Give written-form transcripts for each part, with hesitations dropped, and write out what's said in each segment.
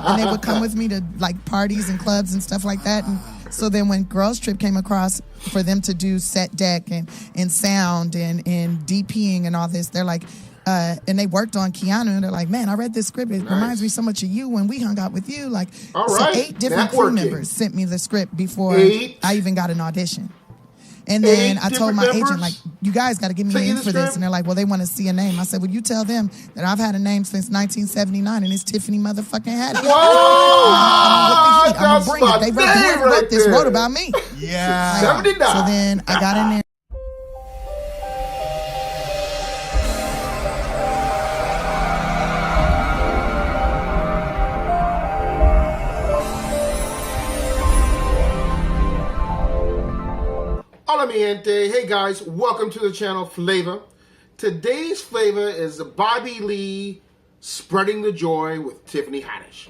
and they would come with me to like parties and clubs and stuff like that. And so then when Girls Trip came across for them to do set deck and sound and DPing and all this, they're like, and they worked on Keanu, and they're like, man, I read this script. It reminds me so much of you when we hung out with you. Like, all so right. 8 different crew members sent me the script before I even got an audition. And then I told my agent, like, you guys got to give me in for this. And they're like, well, they want to see a name. I said, well, you tell them that I've had a name since 1979, and it's Tiffany motherfucking Haddish. Whoa! I'm going to bring it. They wrote this, wrote about me. Yeah. 79. So then I got in there. Hola mi gente. Hey guys, welcome to the channel Flavor. Today's flavor is the Bobby Lee Spreading the Joy with Tiffany Haddish.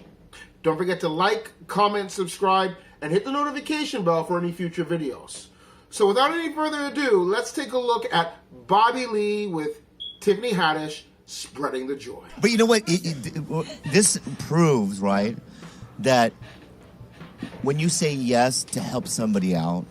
Don't forget to like, comment, subscribe, and hit the notification bell for any future videos. So without any further ado, let's take a look at Bobby Lee with Tiffany Haddish Spreading the Joy. But you know what? This proves, right, that when you say yes to help somebody out,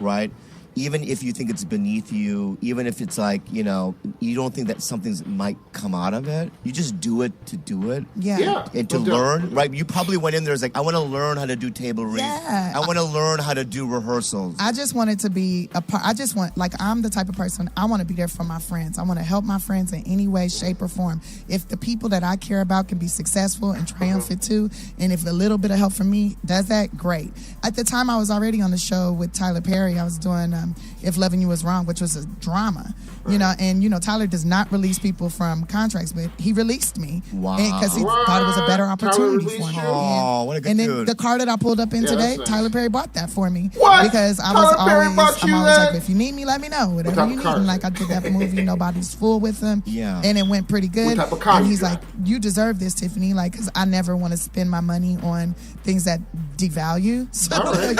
right, even if you think it's beneath you, even if it's like, you know, you don't think that something might come out of it, you just do it to do it. Yeah. And to learn, right? You probably went in there as like, I want to learn how to do table reads. Yeah. I want to learn how to do rehearsals. I just wanted to be a part. I just want, like, I'm the type of person, I want to be there for my friends. I want to help my friends in any way, shape, or form. If the people that I care about can be successful and triumphant too, and if a little bit of help from me does that, great. At the time, I was already on the show with Tyler Perry. I was doing If Loving You Was Wrong, which was a drama, you know, and, you know, Tyler does not release people from contracts, but he released me. Wow. Because he thought it was a better opportunity for me. Oh, what a good And then dude. the car that I pulled up in today, nice. Tyler Perry bought that for me. What? Because I'm Tyler Perry always bought you like, that? if you need me, let me know. Whatever you need. And like, I did that movie, Nobody's Fool with him. Yeah. And it went pretty good. What type of car and you he's got? like, you deserve this, Tiffany. Like, because I never want to spend my money on things that devalue. So, All right.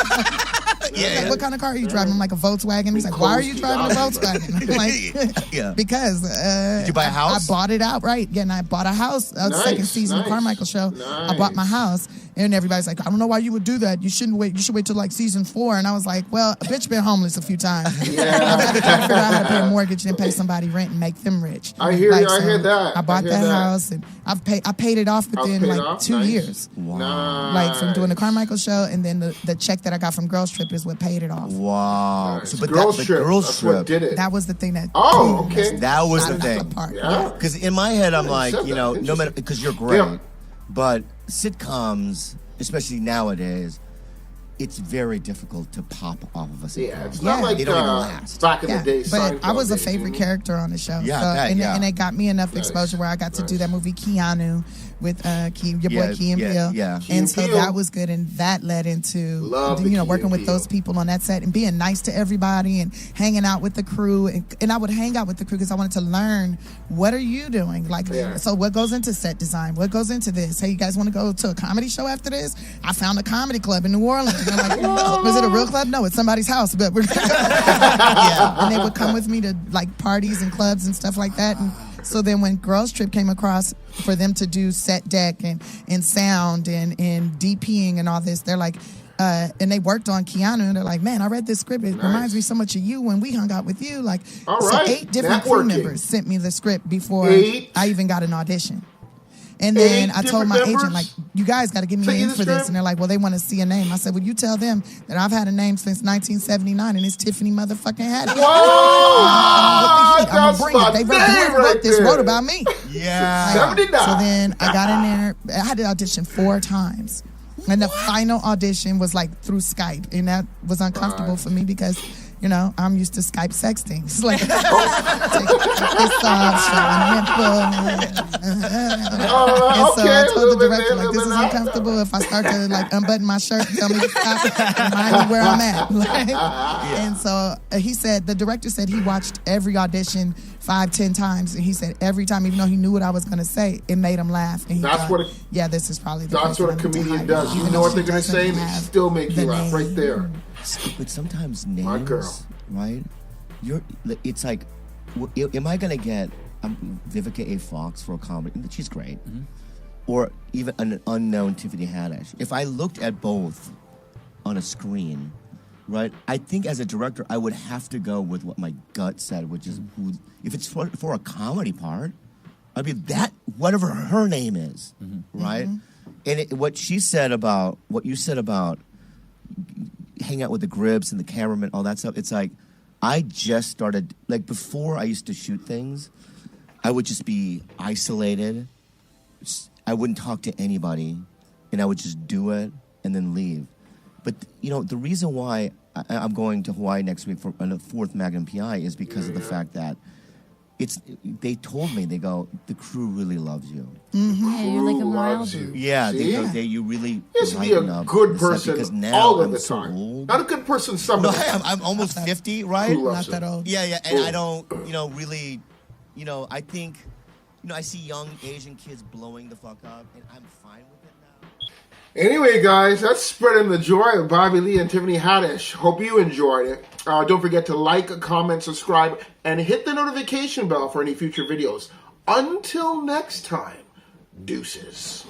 he's like, what kind of car are you driving? I'm like, a Volkswagen. He's like, why are you driving a Volkswagen? I'm like, Yeah. because Did you buy a house? I bought it outright. Yeah, and I bought a house. Second season of Carmichael show. I bought my house, and everybody's like, I don't know why you would do that. You shouldn't wait. You should wait till like season 4. And I was like, well, a bitch been homeless a few times. Yeah. I've had to try to figure out how to pay a mortgage and pay somebody rent and make them rich. I hear you. I so hear that. I bought I hear that that. house, and I paid it off within paid like off? 2 Nice. years. Wow. Like from doing the Carmichael show, and then the check that I got from Girls Trip is what paid it off. Wow. Nice. So, but Girls that, Trip. Girls That's Trip. what did it. That was the thing that. Oh, okay. That was the That's thing. part. Yeah. Because in my head, I'm like, said you that. know, no matter, Interesting. because you're great, Yeah. but sitcoms, especially nowadays, it's very difficult to pop off of a sitcom. Yeah, it's Yeah. not like They don't even last. back in the day. but I was a Seinfeld days, favorite you know? character on the show. Yeah, so, I bet, and, yeah. and it got me enough exposure where I got to do that movie Keanu with your boy Key and Peele. yeah. Key and And so Peele. that was good, and that led into Love the you know Key working and with Peele. those people on that set and being nice to everybody and hanging out with the crew. And I would hang out with the crew because I wanted to learn, what are you doing? Like, so what goes into set design? What goes into this? Hey, you guys want to go to a comedy show after this? I found a comedy club in New Orleans. And I'm like, was it a real club? No, it's somebody's house, but we're yeah. And they would come with me to like parties and clubs and stuff like that. And so then when Girls Trip came across for them to do set deck and sound and DPing and all this, they're like, and they worked on Keanu, and they're like, man, I read this script. It reminds me so much of you when we hung out with you. Like, All so right. 8 different crew Networking. members sent me the script before 8? I even got an audition. And then 8 I told different my members? agent, like, you guys got to give me Sent you in the for this. script? And they're like, well, they want to see a name. I said, well, you tell them that I've had a name since 1979, and it's Tiffany motherfucking Haddish. Whoa! I'm going That's to bring it. my They name wrote right this, there. wrote about me. Yeah. 79. So then I got in there. I had to audition 4 times. And the final audition was like through Skype. And that was uncomfortable for me because, you know, I'm used to Skype sexting. It's like, take this off, show a nipple. And so I told the director, like, this is uncomfortable. If I start to like unbutton my shirt, tell me to stop, remind me where I'm at. Like, and so he said, the director said he watched every audition 5-10 times, and he said every time, even though he knew what I was going to say, it made him laugh. And he That's thought, what a- yeah, this is probably the That's person what a I need to comedian hire, does. You even know though what she they're going to say, and they doesn't still make have you the laugh right name. there. But sometimes names, My girl. right? It's like, am I gonna get Vivica A. Fox for a comedy? She's great, or even an unknown Tiffany Haddish. If I looked at both on a screen, right, I think as a director, I would have to go with what my gut said, which is who. If it's for a comedy part, I'd be that whatever her name is, right? And what you said about hang out with the grips and the cameraman, all that stuff. It's like I just started. Like before, I used to shoot things. I would just be isolated. I wouldn't talk to anybody, and I would just do it and then leave. But the reason why I'm going to Hawaii next week for a 4th Magnum PI is because of the fact that they told me, they go, the crew really loves you. Yeah, you're like a morale boost. Yeah, you really used to be a good person because now all of I'm the so time. old. Not a good person some No, of the time. I'm almost 50, right? Who loves Not that old. Yeah, and I don't, really, I think, I see young Asian kids blowing the fuck up, and I'm fine with it now. Anyway, guys, that's Spreading the Joy with Bobby Lee and Tiffany Haddish. Hope you enjoyed it. Don't forget to like, comment, subscribe, and hit the notification bell for any future videos. Until next time, deuces.